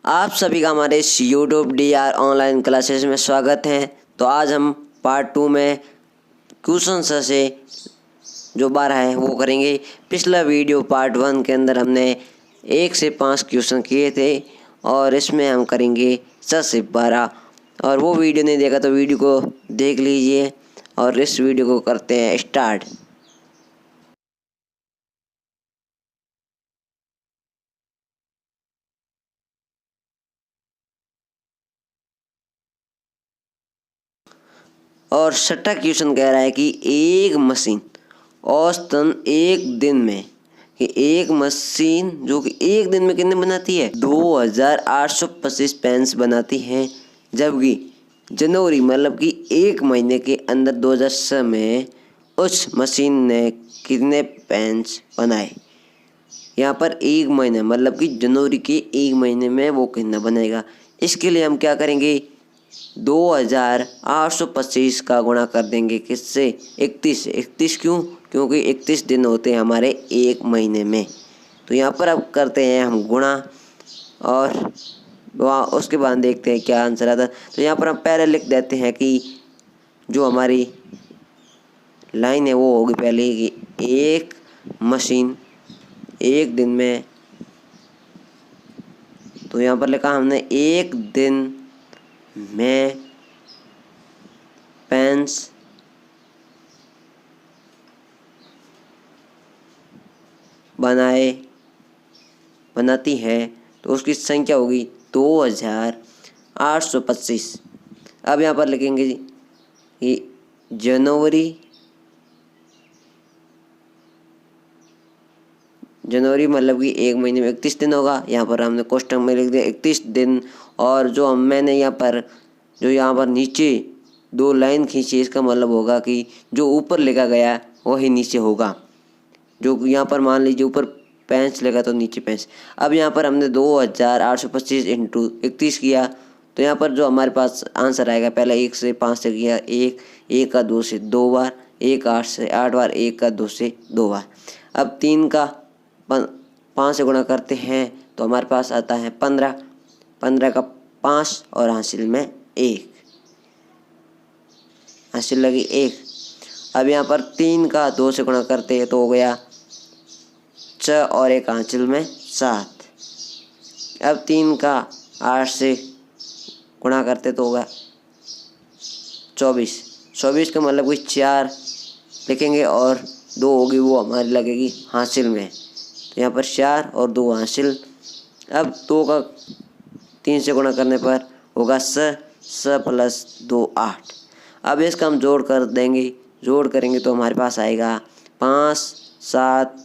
आप सभी का हमारे यूट्यूब DR ऑनलाइन क्लासेस में स्वागत है। तो आज हम पार्ट 2 में क्वेश्चन से जो 12 है वो करेंगे। पिछला वीडियो पार्ट 1 के अंदर हमने 1 से 5 क्वेश्चन किए थे और इसमें हम करेंगे 6 से 12। और वो वीडियो नहीं देखा तो वीडियो को देख लीजिए और इस वीडियो को करते हैं स्टार्ट। और छठा क्वेश्चन कह रहा है कि एक मशीन औसतन एक दिन में कि एक मशीन जो कि एक दिन में कितने बनाती है 2825 पेन्स बनाती है, जबकि जनवरी मतलब कि एक महीने के अंदर 2006 में उस मशीन ने कितने पेन्स बनाए। यहाँ पर एक महीने मतलब कि जनवरी के एक महीने में वो कितना बनेगा। इसके लिए हम क्या करेंगे, 2825 का गुणा कर देंगे किससे 31 से। 31 क्यों? क्योंकि 31 दिन होते हैं हमारे एक महीने में। तो यहाँ पर अब करते हैं हम गुणा और वहाँ उसके बाद देखते हैं क्या आंसर आता है। तो यहाँ पर हम पहले लिख देते हैं कि जो हमारी लाइन है वो होगी पहले कि एक मशीन एक दिन में। तो यहाँ पर लिखा हमने एक दिन में पेन्स बनाती है, तो उसकी संख्या होगी 2825। अब यहाँ पर लिखेंगे कि जनवरी मतलब कि एक महीने में 31 दिन होगा। यहाँ पर हमने क्वेश्चन में लिख दिया 31 दिन। और जो मैंने यहाँ पर नीचे 2 लाइन खींची, इसका मतलब होगा कि जो ऊपर लिखा गया वही नीचे होगा। जो यहाँ पर मान लीजिए ऊपर पेंच लगा तो नीचे पेंच। अब यहाँ पर हमने 2825 इंटू 31 किया, तो यहाँ पर जो हमारे पास आंसर आएगा, पहले 1 से 5 से किया, 1 का 2 से 2 बार, 1 8 से 8 बार, 1 का 2 से 2 बार। अब 3 का 5 से गुणा करते हैं तो हमारे पास आता है 15। 15 का 5 और हासिल में 1, हासिल लगी 1। अब यहाँ पर 3 का 2 से गुणा करते हैं तो हो गया 6 और 1 हासिल में 7। अब 3 का 8 से गुणा करते तो होगा 24। 24 का मतलब कोई 4 लिखेंगे और 2 होगी वो हमारी लगेगी हासिल में। तो यहाँ पर 4 और 2 हासिल। अब 2 का 3 से गुणा करने पर होगा 6 प्लस 2 8। अब इसका हम जोड़ कर देंगे, जोड़ करेंगे तो हमारे पास आएगा 5 7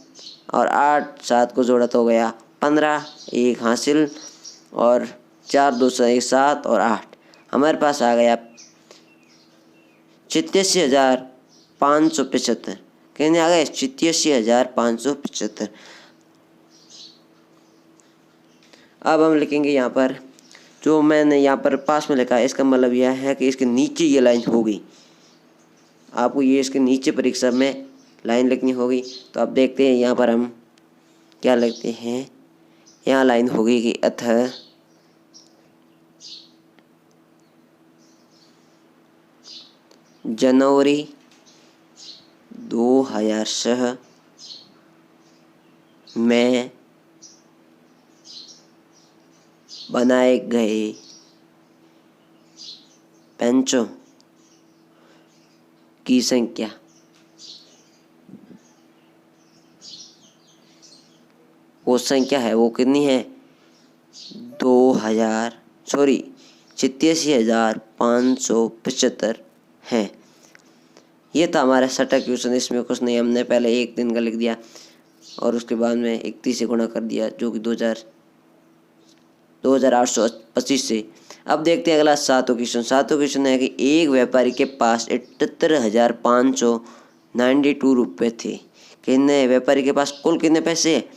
और 8। 7 को जोड़ा तो हो गया 15, 1 हासिल और 4 2 से 7 और 8। हमारे पास आ गया 87,575। कहने आ गया 87,575। अब हम लिखेंगे यहाँ पर जो मैंने यहाँ पर पास में लिखा है, इसका मतलब यह है कि इसके नीचे ये लाइन होगी। आपको ये इसके नीचे परीक्षा में लाइन लिखनी होगी। तो अब देखते हैं यहाँ पर हम क्या लिखते हैं। यहाँ लाइन होगी कि अतः जनवरी 2006 में बनाए गए पेंचों की संख्या वो संख्या है वो कितनी है 87,575 है। ये था हमारा छठा क्वेश्चन। इसमें कुछ नहीं, हमने पहले एक दिन का लिख दिया और उसके बाद में 31 से गुणा कर दिया जो कि 2825 से। अब देखते हैं अगला सातों क्वेश्चन। सातों क्वेश्चन है कि एक व्यापारी के पास 78,592 रुपये थे। कितने व्यापारी के पास कुल कितने पैसे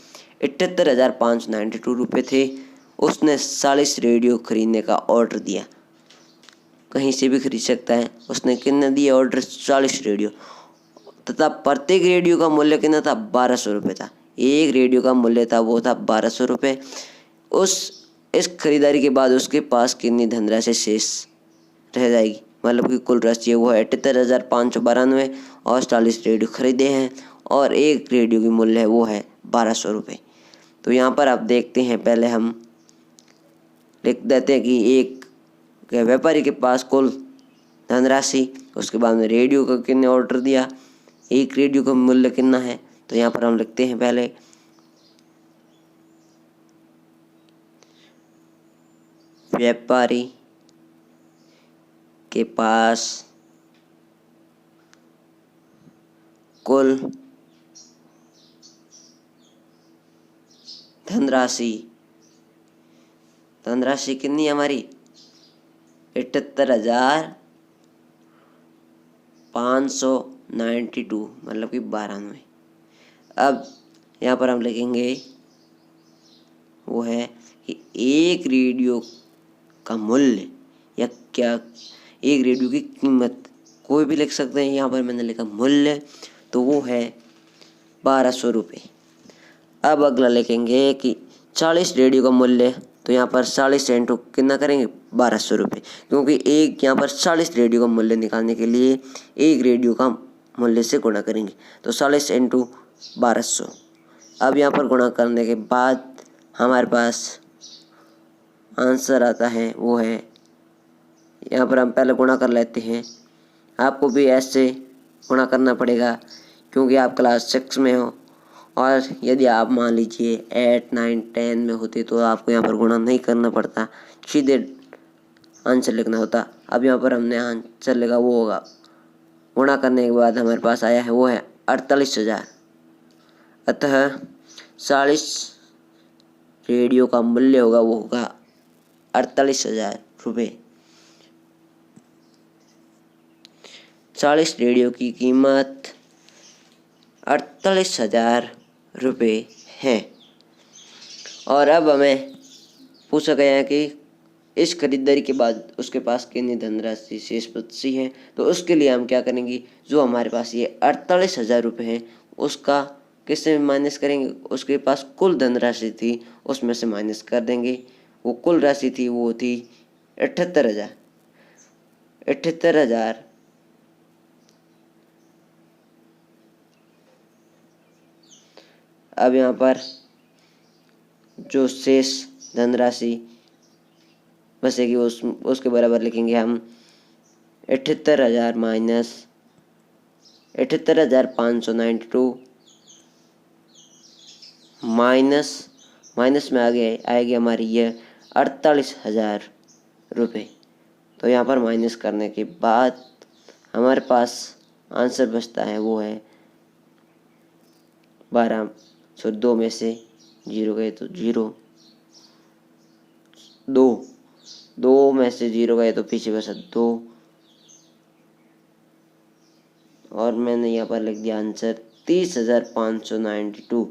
78,592 रुपये थे। उसने 40 रेडियो खरीदने का ऑर्डर दिया। कहीं से भी खरीद सकता है। उसने कितने दिए ऑर्डर 40 रेडियो, तथा प्रत्येक रेडियो का मूल्य कितना था 1200 रुपये था। एक रेडियो का मूल्य था वो था 1200 रुपये। उस इस खरीदारी के बाद उसके पास कितनी धनराशि शेष रह जाएगी, मतलब कि कुल राशि है वो है 78,592 और 40 रेडियो खरीदे हैं और एक रेडियो की मूल्य है वो है 1200 रुपये। तो यहाँ पर आप देखते हैं, पहले हम लिख देते हैं कि एक व्यापारी के पास कुल धनराशि, उसके बाद में रेडियो का कितने ऑर्डर दिया, एक रेडियो का मूल्य कितना है। तो यहाँ पर हम लिखते हैं पहले व्यापारी के पास कुल धनराशि कितनी है हमारी 78,592 मतलब कि 92। अब यहाँ पर हम लिखेंगे वो है कि एक रेडियो का मूल्य या क्या एक रेडियो की कीमत, कोई भी लिख सकते हैं। यहाँ पर मैंने लिखा मूल्य, तो वो है 1200 रुपये। अब अगला लिखेंगे कि 40 रेडियो का मूल्य, तो यहाँ पर 40 इंटू कितना करेंगे 1200 रुपये, क्योंकि एक यहाँ पर 40 रेडियो का मूल्य निकालने के लिए एक रेडियो का मूल्य से गुणा करेंगे, तो 40 इंटू 1200। अब यहाँ पर गुणा करने के बाद हमारे पास आंसर आता है वो है, यहाँ पर हम पहले गुणा कर लेते हैं। आपको भी ऐसे गुणा करना पड़ेगा क्योंकि आप क्लास 6 में हो, और यदि आप मान लीजिए 8, 9, 10 में होते तो आपको यहाँ पर गुणा नहीं करना पड़ता, सीधे आंसर लिखना होता। अब यहाँ पर हमने आंसर लिखा वो होगा, गुणा करने के बाद हमारे पास आया है वो है 48,000। अतः 40 रेडियो का मूल्य होगा वो होगा 48,000 रुपये। 40 रेडियो की कीमत 48,000 रुपये है। और अब हमें पूछा गया है कि इस खरीदारी के बाद उसके पास कितनी धनराशि शेष बची है। तो उसके लिए हम क्या करेंगे, जो हमारे पास ये 48,000 रुपये है उसका किससे माइनस करेंगे, उसके पास कुल धनराशि थी उसमें से माइनस कर देंगे। वो कुल राशि थी वो थी 78,000। अब यहाँ पर जो शेष धनराशि बचेगी उसके बराबर लिखेंगे हम 78,000 माइनस 78,592 माइनस में आएगी हमारी ये 48,000 रुपये। तो यहाँ पर माइनस करने के बाद हमारे पास आंसर बचता है वो है 12। 2 में से 0 गए तो 0, 2 में से 0 गए तो पीछे बचा 2, और मैंने यहाँ पर लिख दिया आंसर 30,592,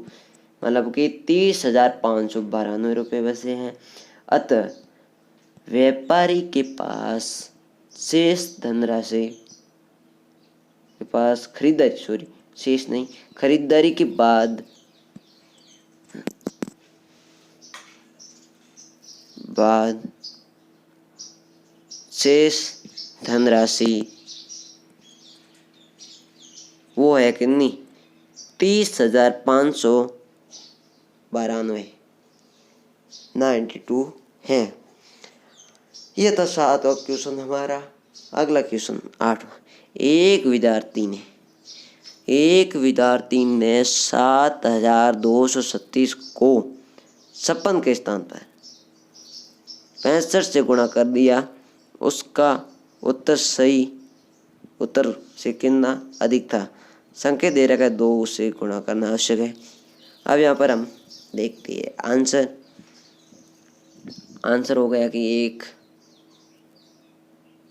मतलब कि 30,592 रुपये बचे हैं। अतः व्यापारी के पास शेष धनराशि के पास खरीदारी के बाद शेष धनराशि वो है कितनी 30,592 है। यह था 7वां क्वेश्चन हमारा। अगला क्वेश्चन 8वां। एक विद्यार्थी ने 7,236 को 56 के स्थान पर 65 से गुणा कर दिया। उसका उत्तर से कितना अधिक था। संख्या दे रखा है 2 से गुणा करना आवश्यक है। अब यहाँ पर हम देखते हैं आंसर हो गया कि एक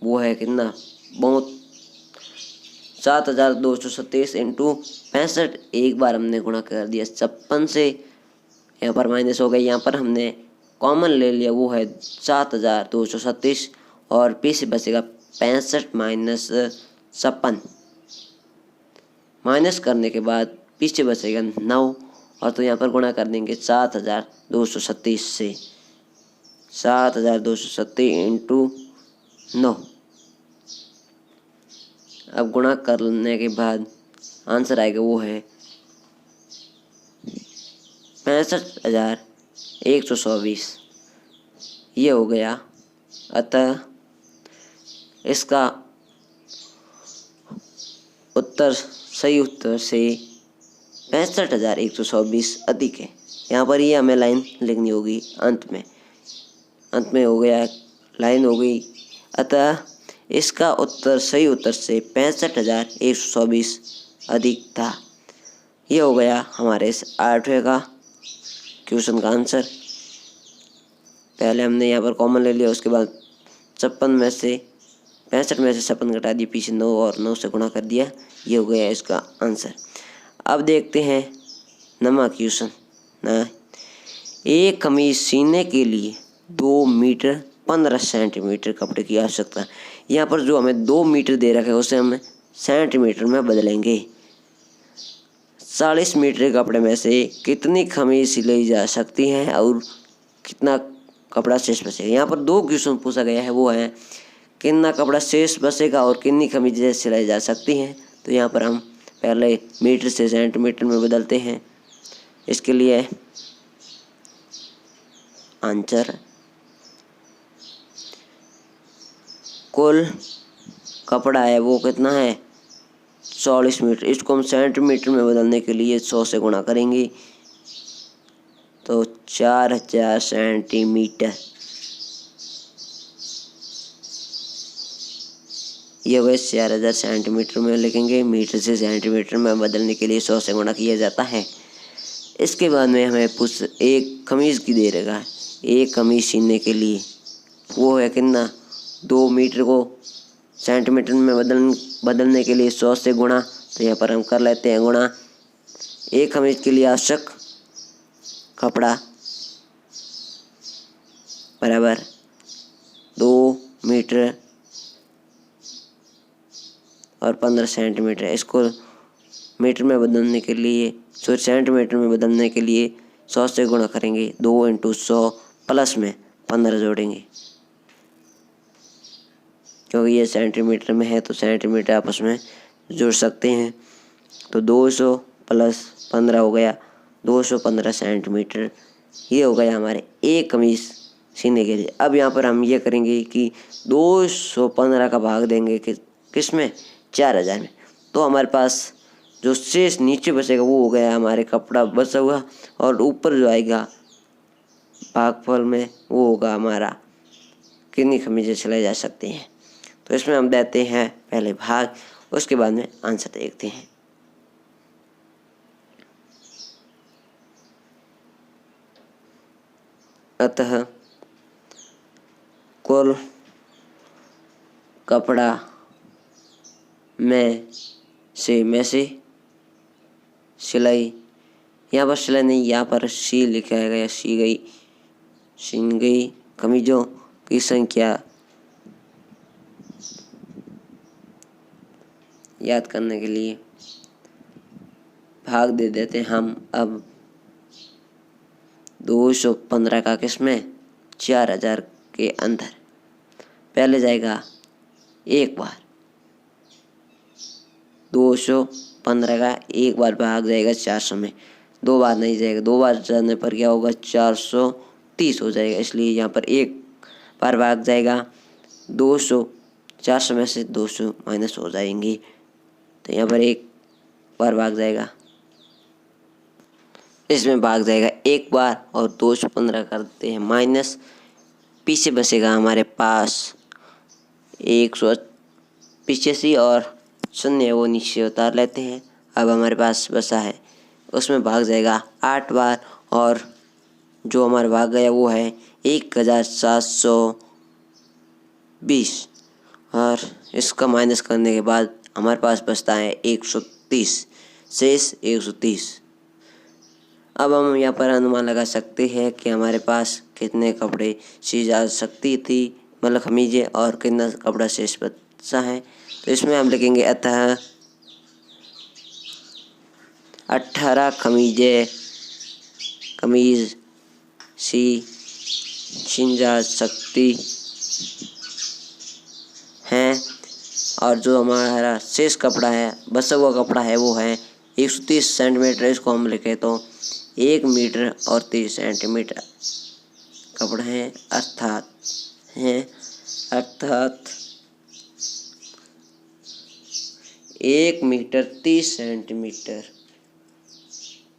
वो है कितना बहुत 7,237 इंटू 65। एक बार हमने गुणा कर दिया 56 से, यहाँ पर माइनस हो गई। यहाँ पर हमने कॉमन ले लिया वो है 7,237 और पी से बचेगा 65 माइनस 56। माइनस करने के बाद पीछे बचेगा 9 और तो यहाँ पर गुणा कर देंगे 7,237 से। 7270 इंटू 9। अब गुणा करने के बाद आंसर आएगा वो है 65,124। ये हो गया। अतः इसका उत्तर सही उत्तर से 65,124 अधिक है। यहाँ पर ये हमें लाइन लिखनी होगी अंत में हो गया, लाइन हो गई। अतः इसका उत्तर सही उत्तर से 65,124 अधिक था। ये हो गया हमारे इस 8वें का क्वेश्चन का आंसर। पहले हमने यहाँ पर कॉमन ले लिया, उसके बाद 56 में से 56 घटा दिए, पीछे 9 और 9 से गुणा कर दिया। ये हो गया इसका आंसर। अब देखते हैं 9वां क्वेश्चन ना। एक कमीज सीने के लिए 2 मीटर 15 सेंटीमीटर कपड़े की आवश्यकता है। यहाँ पर जो हमें 2 मीटर दे रखा है उसे हम सेंटीमीटर में बदलेंगे। 40 मीटर कपड़े में से कितनी कमीज सिलाई जा सकती है और कितना कपड़ा शेष बचेगा। यहाँ पर 2 क्वेश्चन पूछा गया है, वो है कितना कपड़ा शेष बचेगा और कितनी कमीजें सिलाई जा सकती हैं। तो यहाँ पर हम पहले मीटर से सेंटीमीटर में बदलते हैं। इसके लिए आंसर कुल कपड़ा है वो कितना है 40 मीटर। इसको हम सेंटीमीटर में बदलने के लिए 100 से गुणा करेंगे तो 4000 सेंटीमीटर। ये वह 4000 सेंटीमीटर में लिखेंगे। मीटर से सेंटीमीटर में बदलने के लिए 100 से गुणा किया जाता है। इसके बाद में हमें एक कमीज़ की दे रखा है। एक कमीज़ सीने के लिए वो है कितना 2 मीटर को सेंटीमीटर में बदलने के लिए 100 से गुणा। तो यहाँ पर हम कर लेते हैं गुणा। एक कमीज़ के लिए आवश्यक कपड़ा बराबर 2 मीटर और 15 सेंटीमीटर। इसको मीटर में बदलने के लिए सेंटीमीटर में बदलने के लिए 100 से गुणा करेंगे। 2 × 100 प्लस में 15 जोड़ेंगे, क्योंकि ये सेंटीमीटर में है तो सेंटीमीटर आपस में जोड़ सकते हैं। तो 200 प्लस 15 हो गया 215 सेंटीमीटर। ये हो गया हमारे एक कमीज सीने के लिए। अब यहाँ पर हम ये करेंगे कि 215 का भाग देंगे किस में 4000 में। तो हमारे पास जो शेष नीचे बचेगा वो हो गया हमारे कपड़ा बचा हुआ, और ऊपर जो आएगा भागफल में वो होगा हमारा कितनी कमीजें सिलाई जा सकती हैं। तो इसमें हम देते हैं पहले भाग, उसके बाद में आंसर देखते हैं। अतः कुल कपड़ा में से सिलाई, यहाँ पर सिलाई नहीं, यहाँ पर सी लिखा गया, सीन गई कमीजों की संख्या याद करने के लिए भाग दे देते हैं हम। अब 215 का किसमें 4000 के अंदर पहले जाएगा एक बार, 215 का एक बार भाग जाएगा 400 में, 2 बार नहीं जाएगा। 2 बार जाने पर क्या होगा 430 हो जाएगा, इसलिए यहाँ पर एक बार भाग जाएगा 200। 400 में से 200 माइनस हो जाएंगे, तो यहाँ पर एक बार भाग जाएगा, इसमें भाग जाएगा एक बार और 215 करते हैं माइनस। पीछे बचेगा हमारे पास 185 और 0 वो नीचे उतार लेते हैं। अब हमारे पास बचा है उसमें भाग जाएगा 8 बार, और जो हमारा भाग गया वो है 1720, और इसका माइनस करने के बाद हमारे पास बचता है 130, शेष 130। अब हम यहाँ पर अनुमान लगा सकते हैं कि हमारे पास कितने कपड़े सी जा सकती थी, मतलब कमीजें, और कितना कपड़ा शेष बचा है। तो इसमें हम लिखेंगे अतः 18 कमीज सी छीन जा सकती हैं। और जो हमारा शेष कपड़ा है, बचा हुआ कपड़ा है, वो है 130 सेंटीमीटर। इसको हम लिखे तो 1 मीटर और 30 सेंटीमीटर कपड़ा है, अर्थात 1 मीटर 30 सेंटीमीटर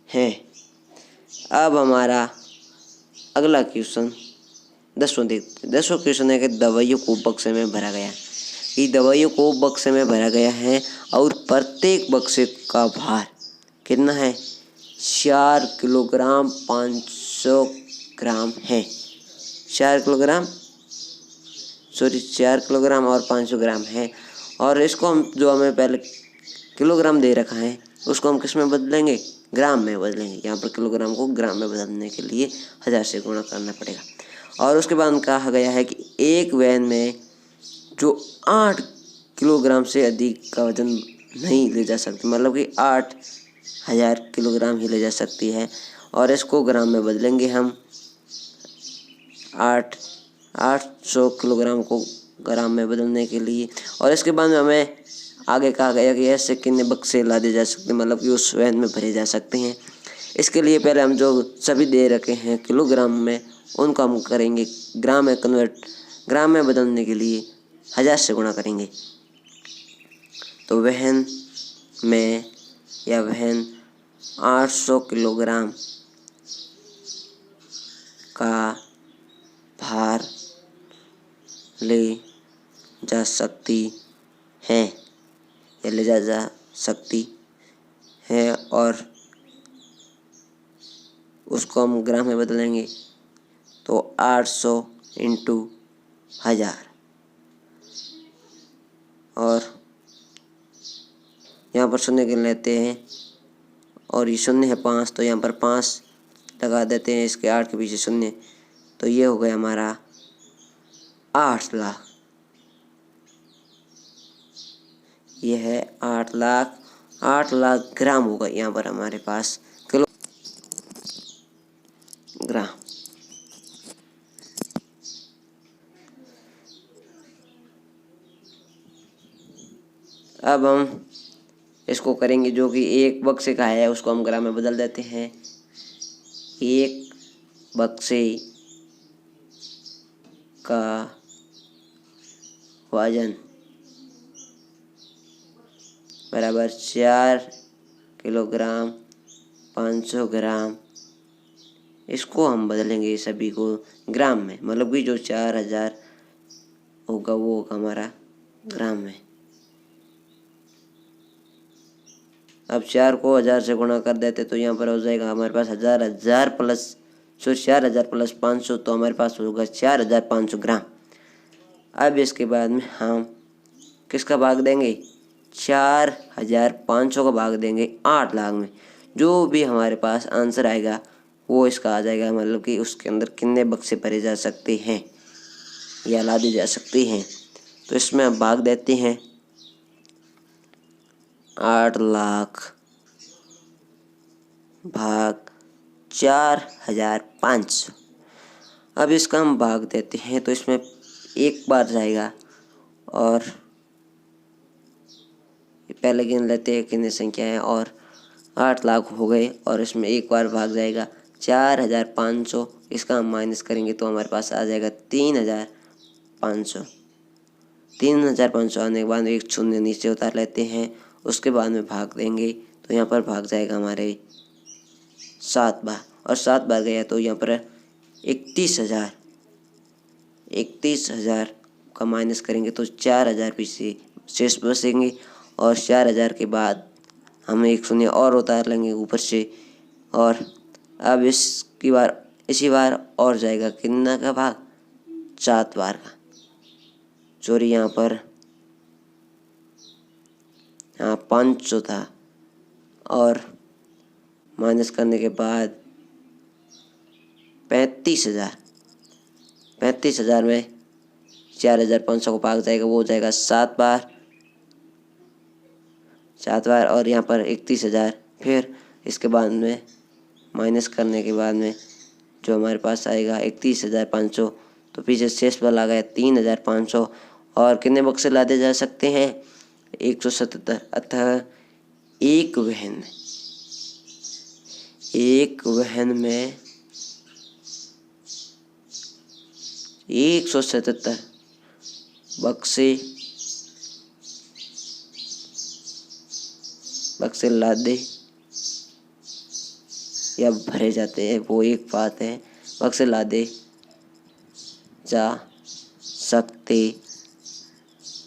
है। अब हमारा अगला क्वेश्चन 10वां देखते हैं। 10वां क्वेश्चन है कि दवाइयों को बक्से में भरा गया। ये दवाइयों को बक्से में भरा गया है और प्रत्येक बक्से का भार कितना है? 4 किलोग्राम 500 ग्राम है। 4 किलोग्राम और 500 ग्राम है। और इसको हम जो हमें पहले किलोग्राम दे रखा है उसको हम किस में बदलेंगे? ग्राम में बदलेंगे। यहाँ पर किलोग्राम को ग्राम में बदलने के लिए 1000 से गुणा करना पड़ेगा। और उसके बाद कहा गया है कि एक वैन में जो 8 किलोग्राम से अधिक का वजन नहीं ले जा सकती, मतलब कि 8000 किलोग्राम ही ले जा सकती है। और इसको ग्राम में बदलेंगे हम 800 किलोग्राम को ग्राम में बदलने के लिए। और इसके बाद में हमें आगे कहा गया कि ऐसे कितने बक्से लादे जा सकते हैं, मतलब कि उस वैन में भरे जा सकते हैं। इसके लिए पहले हम जो सभी दे रखे हैं किलोग्राम में, उनको हम करेंगे ग्राम में कन्वर्ट। ग्राम में बदलने के लिए 1000 से गुणा करेंगे। तो वहन में या वहन 800 किलोग्राम का भार ले जा सकती है या ले जा सकती है। और उसको हम ग्राम में बदलेंगे तो 800 इंटू 1000। और यहाँ पर शून्य गिन लेते हैं और ये शून्य है 5, तो यहाँ पर 5 लगा देते हैं इसके 8 के पीछे शून्य। तो ये हो गया हमारा 8 लाख। ये है 8 लाख। 8 लाख ग्राम होगा यहाँ पर हमारे पास किलोग्राम। अब हम इसको करेंगे जो कि एक बक्से का है उसको हम ग्राम में बदल देते हैं। एक बक्से का वजन बराबर 4 किलोग्राम 500 ग्राम। इसको हम बदलेंगे सभी को ग्राम में, मतलब कि जो 4000 होगा वो होगा हमारा ग्राम में। अब 4 को 1000 से गुणा कर देते तो यहाँ पर हो जाएगा हमारे पास 4000 प्लस 4000 प्लस 500, तो हमारे पास होगा 4500 ग्राम। अब इसके बाद में हम किसका भाग देंगे? 4500 का भाग देंगे 8 लाख में। जो भी हमारे पास आंसर आएगा वो इसका आ जाएगा, मतलब कि उसके अंदर कितने बक्से भरे जा सकते हैं या लादे जा सकते हैं। तो इसमें हम भाग देते हैं 8 लाख भाग 4500। अब इसका हम भाग देते हैं तो इसमें एक बार जाएगा और पहले गिन लेते हैं कितनी संख्या है। और 8 लाख हो गए और इसमें एक बार भाग जाएगा 4500। इसका हम माइनस करेंगे तो हमारे पास आ जाएगा 3500। 3500 आने के बाद एक शून्य नीचे उतार लेते हैं। उसके बाद में भाग देंगे तो यहाँ पर भाग जाएगा हमारे 7 बार। और 7 बार गया तो यहाँ पर 31,000 का माइनस करेंगे तो 4000 पीछे शेष बचेंगे। और 4000 के बाद हम एक शून्य और उतार लेंगे ऊपर से। और अब इसी बार और जाएगा कितना का भाग? 7 बार का। चोरी यहाँ पर 500 था और माइनस करने के बाद 35,000 में 4500 को भाग जाएगा, वो हो जाएगा 7 बार। और यहाँ पर 31,000। फिर इसके बाद में माइनस करने के बाद में जो हमारे पास आएगा 31,500। तो पीछे शेष बल आ गया 3,500। और कितने बक्से लादे जा सकते हैं? 177। अतः एक वहन में 177 बक्से लादे या भरे जाते हैं, वो एक बात है। बक्से लादे जा सकते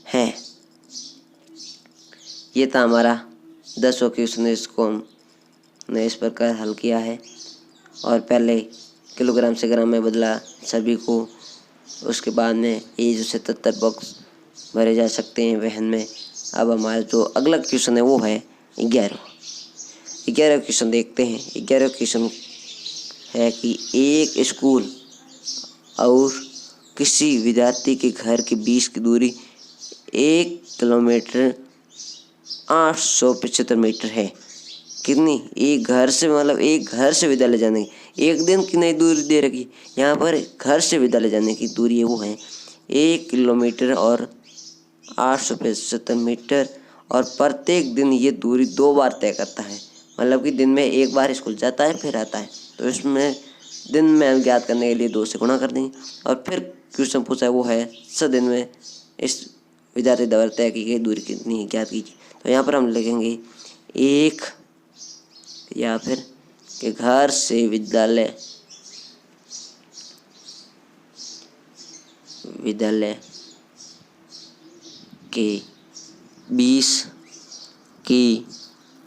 हैं। ये था हमारा 10वां क्वेश्चन। इसको हमने इस प्रकार हल किया है। और पहले किलोग्राम से ग्राम में बदला सभी को। उसके बाद में ये जो 77 बॉक्स भरे जा सकते हैं वहन में। अब हमारा जो अगला क्वेश्चन है वो है 11वां क्वेश्चन देखते हैं। 11वां क्वेश्चन है कि एक स्कूल और किसी विद्यार्थी के घर के बीच की दूरी 1 किलोमीटर 875 मीटर है। कितनी? एक घर से, मतलब एक घर से विद्यालय जाने की एक दिन की नई दूरी दे रखी। यहाँ पर घर से विद्यालय जाने की दूरी है वो है 1 किलोमीटर और 875 मीटर। और प्रत्येक दिन ये दूरी 2 बार तय करता है। मतलब कि दिन में एक बार स्कूल जाता है फिर आता है। तो इसमें दिन में हम ज्ञात करने के लिए 2 से गुणा कर देंगे। और फिर क्वेश्चन पूछा है वो है 100 दिन में इस विद्यार्थी द्वारा तय की गई दूरी कितनी है, ज्ञात कीजिए। तो यहाँ पर हम लिखेंगे एक, या फिर कि घर से विद्यालय के बीच की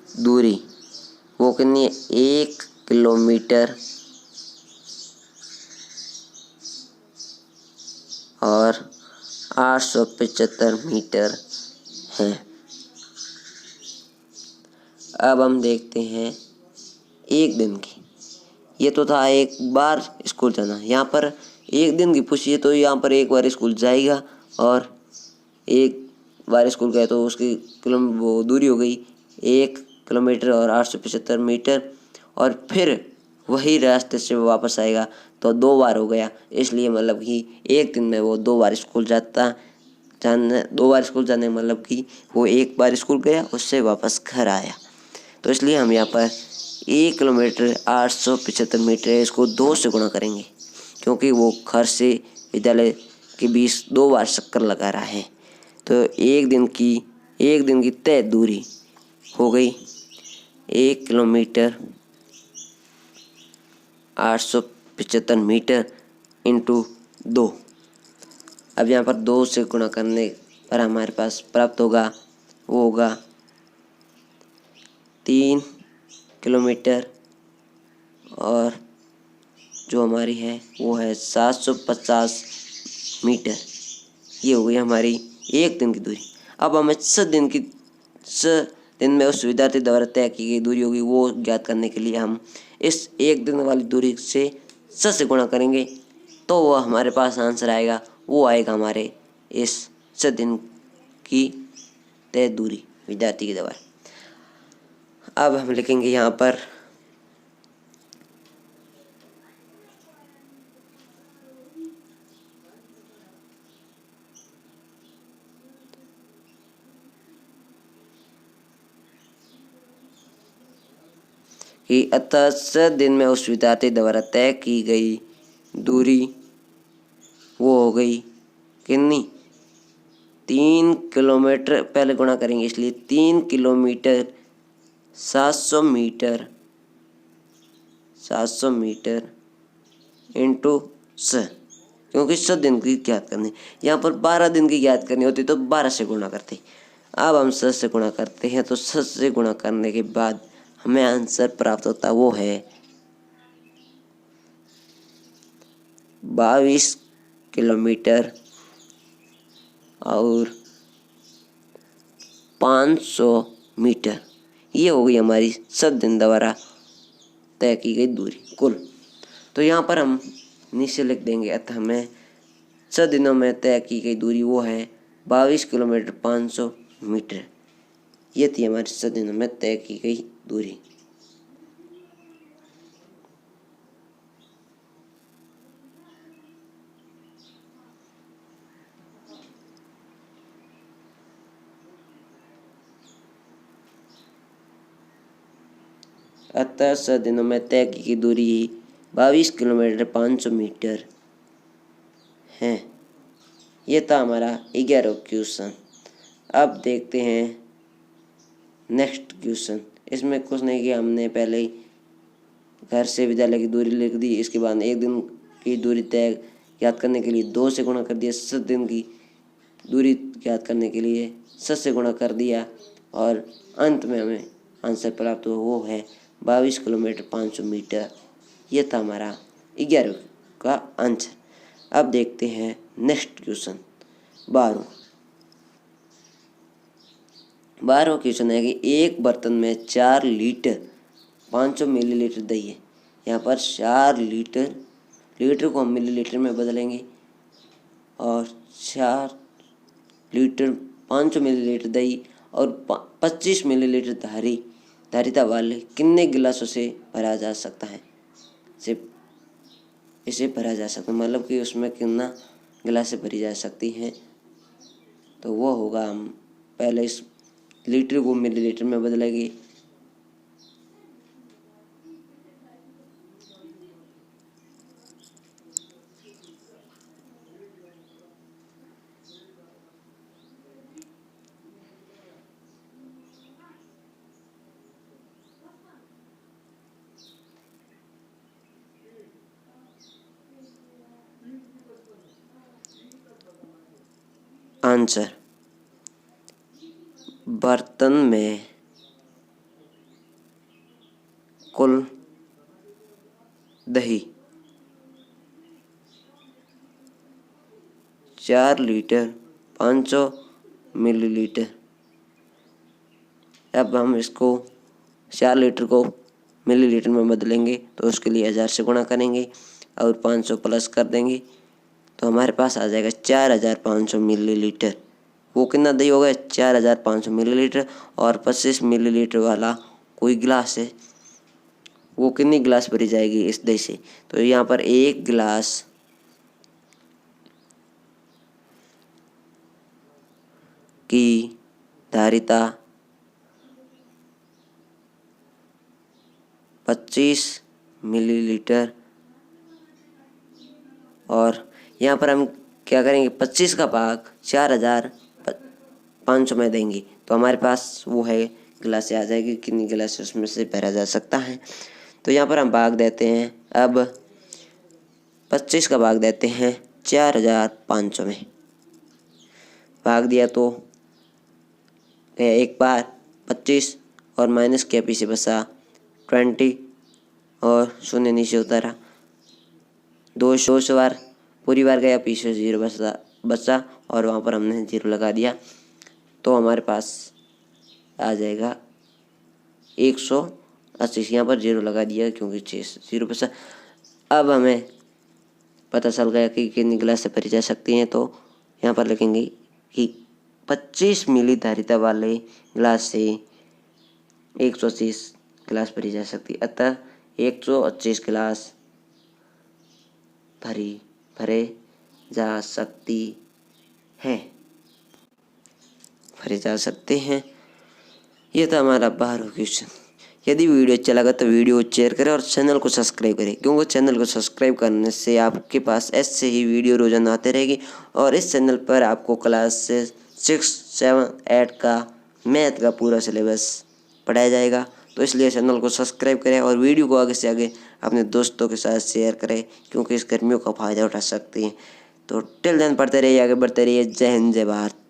दूरी वो कितनी है? 1 किलोमीटर और 875 मीटर है। अब हम देखते हैं एक दिन की। ये तो था एक बार स्कूल जाना। यहाँ पर एक दिन की पूछिए तो यहाँ पर एक बार स्कूल जाएगा और एक बार स्कूल गए तो उसकी वो दूरी हो गई 1 किलोमीटर और 875 मीटर। और फिर वही रास्ते से वो वापस आएगा तो 2 बार हो गया। इसलिए मतलब कि एक दिन में वो 2 बार स्कूल जाने मतलब कि वो एक बार स्कूल गया, उससे वापस घर आया। तो इसलिए हम यहाँ पर 1 किलोमीटर 875 मीटर है, इसको 2 से गुणा करेंगे क्योंकि वो घर से विद्यालय के बीच 2 बार चक्कर लगा रहा है। तो एक दिन की तय दूरी हो गई 1 किलोमीटर 875 मीटर इंटू 2। अब यहाँ पर 2 से गुणा करने पर हमारे पास प्राप्त होगा वो होगा 3 किलोमीटर और जो हमारी है वो है 750 मीटर। ये हो गई हमारी एक दिन की दूरी। अब हमें 100 दिन में उस विद्यार्थी द्वारा तय की गई दूरी होगी वो ज्ञात करने के लिए हम इस एक दिन वाली दूरी से 100 से गुणा करेंगे तो वो हमारे पास आंसर आएगा। वो आएगा हमारे इस 100 दिन की तय दूरी विद्यार्थी के द्वारा। अब हम लिखेंगे यहाँ पर कि अतः 100 दिन में उस विद्यार्थी द्वारा तय की गई दूरी वो हो गई कितनी? 3 किलोमीटर। पहले गुणा करेंगे इसलिए 3 किलोमीटर 700 मीटर इंटू 100, क्योंकि 100 दिन की ज्ञात करनी। यहाँ पर 12 दिन की ज्ञात करनी होती तो 12 से गुणा करते। अब हम 100 से गुणा करते हैं तो 100 से गुणा करने के बाद हमें आंसर प्राप्त होता वो है 22 किलोमीटर और 500 मीटर। ये हो गई हमारी 100 दिन द्वारा तय की गई दूरी कुल। तो यहाँ पर हम नीचे लिख देंगे अतः हमें 100 दिनों में तय की गई दूरी वो है 22 किलोमीटर 500 मीटर। ये थी हमारी 100 दिनों में तय की गई दूरी। अतः 100 दिनों में तय की दूरी 22 किलोमीटर 500 मीटर है। ये था हमारा 11वां क्वेश्चन। अब देखते हैं नेक्स्ट क्वेश्चन। इसमें कुछ नहीं किया, हमने पहले ही घर से विद्यालय की दूरी लिख दी। इसके बाद एक दिन की दूरी तय याद करने के लिए 2 से गुणा कर दिया। 7 दिन की दूरी याद करने के लिए 7 से गुणा कर दिया और अंत में हमें आंसर प्राप्त हुआ, वो है 22 किलोमीटर 500 मीटर। ये था हमारा 11 का आंसर। अब देखते हैं नेक्स्ट क्वेश्चन 12वां क्वेश्चन है कि एक बर्तन में 4 लीटर 500 मिलीलीटर दही है। यहाँ पर 4 लीटर को हम मिलीलीटर में बदलेंगे और 4 लीटर 500 मिलीलीटर दही और 25 मिलीलीटर धारिता वाले कितने गिलासों से भरा जा सकता है। इसे भरा जा सकता है, मतलब कि उसमें कितना गिलास से भरी जा सकती है। तो वो होगा, हम पहले इस लीटर को मिलीलीटर में बदलेंगे। आंसर, बर्तन में कुल दही 4 लीटर 500 मिलीलीटर। अब हम इसको 4 लीटर को मिलीलीटर में बदलेंगे तो उसके लिए 1000 से गुणा करेंगे और 500 प्लस कर देंगे तो हमारे पास आ जाएगा 4500 मिलीलीटर। वो कितना दही होगा? 4500 मिलीलीटर। और 25 मिलीलीटर वाला कोई गिलास है, वो कितनी गिलास भरी जाएगी इस दही से? तो यहाँ पर एक गिलास की धारिता 25 मिलीलीटर और यहाँ पर हम क्या करेंगे, 25 का भाग 4500 में देंगे तो हमारे पास वो है गिलासें आ जाएगी, कितनी गिलास उसमें से भरा जा सकता है। तो यहाँ पर हम भाग देते हैं। अब 25 का भाग देते हैं 4500 में। भाग दिया तो एक बार 25 और माइनस किया, पीछे बचा 20 और शून्य नीचे उतारा। 200 बार पूरी बार गया, पीछे 0 बचा और वहाँ पर हमने 0 लगा दिया तो हमारे पास आ जाएगा 180। यहाँ पर 0 लगा दिया क्योंकि 0 बचा। अब हमें पता चल गया कि कितनी गिलास से भरी जा सकती हैं। तो यहाँ पर लिखेंगे कि 25 मिली धारिता वाले गिलास से 180 गिलास भरी जा सकती है। अतः 180 गिलास भरे जा सकते हैं। ये था हमारा 12वां क्वेश्चन। यदि वीडियो अच्छा लगा तो वीडियो को शेयर करें और चैनल को सब्सक्राइब करें, क्योंकि चैनल को सब्सक्राइब करने से आपके पास ऐसे ही वीडियो रोजाना आते रहेगी। और इस चैनल पर आपको क्लास 6, 7, 8 का मैथ का पूरा सिलेबस पढ़ाया जाएगा। तो इसलिए चैनल को सब्सक्राइब करें और वीडियो को आगे से आगे अपने दोस्तों के साथ शेयर करें, क्योंकि इस गर्मियों का फ़ायदा उठा सकते हैं। तो टिल देन पढ़ते रहिए, आगे बढ़ते रहिए। जय हिंद, जय भारत।